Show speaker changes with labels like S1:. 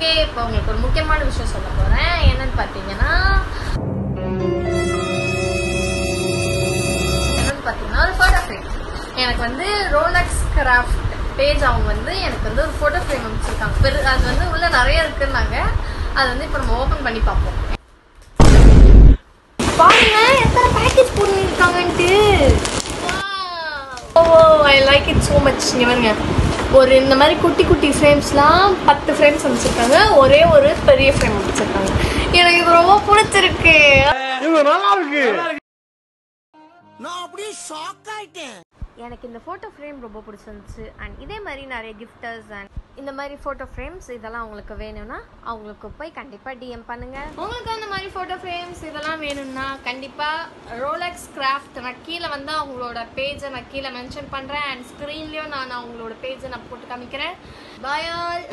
S1: Okay, இப்போ உங்களுக்கு ஒரு முக்கியமான விஷயம் சொல்ல போறேன். என்னன்னு பார்த்தீங்கன்னா ஒரு ஃபோட்டோ ஃப்ரேம். எனக்கு வந்து ரோலக்ஸ் கிராஃப்ட் பேஜ் அவங்க வந்து எனக்கு வந்து ஒரு ஃபோட்டோ ஃப்ரேம் அமைச்சிருக்காங்க. அது வந்து உள்ள நிறைய இருக்குன்னாங்க. அது வந்து இப்போ நம்ம ஓப்பன் பண்ணி பார்ப்போம். பாருங்க எத்தனை பேக்கேஜ் போட்டுருக்காங்கன்ட்டு. ஓ, I like it so much. இங்க பாருங்க, ஒரு இந்த மாதிரி குட்டி குட்டி ஃப்ரேம்ஸ்லாம் 10 ஃப்ரேம்ஸ் அமைச்சிருக்காங்க. ஒரே ஒரு பெரிய ஃப்ரேம் அமைச்சிருக்காங்க. எனக்கு இது ரொம்ப பிடிச்சிருக்கு.
S2: நான் அப்படியே ஷாக் ஆயிட்டேன்.
S1: எனக்கு இந்த ஃபோட்டோ ஃப்ரேம் ரொம்ப பிடிச்சிருந்துச்சு. அண்ட் இதே மாதிரி நிறைய கிஃப்டர்ஸ் அண்ட் இந்த மாதிரி ஃபோட்டோ ஃப்ரேம்ஸ் இதெல்லாம் உங்களுக்கு வேணும்னா அவங்களுக்கு போய் கண்டிப்பாக டிஎம் பண்ணுங்கள். உங்களுக்கு அந்த மாதிரி ஃபோட்டோ ஃப்ரேம்ஸ் இதெல்லாம் வேணும்னா கண்டிப்பாக ரோலக்ஸ் கிராஃப்ட் நான் கீழே வந்து அவங்களோட பேஜை நான் கீழே மென்ஷன் பண்ணுறேன். அண்ட் ஸ்க்ரீன்லேயும் நான் அவங்களோட பேஜை நான் போட்டு காமிக்கிறேன். Bye all.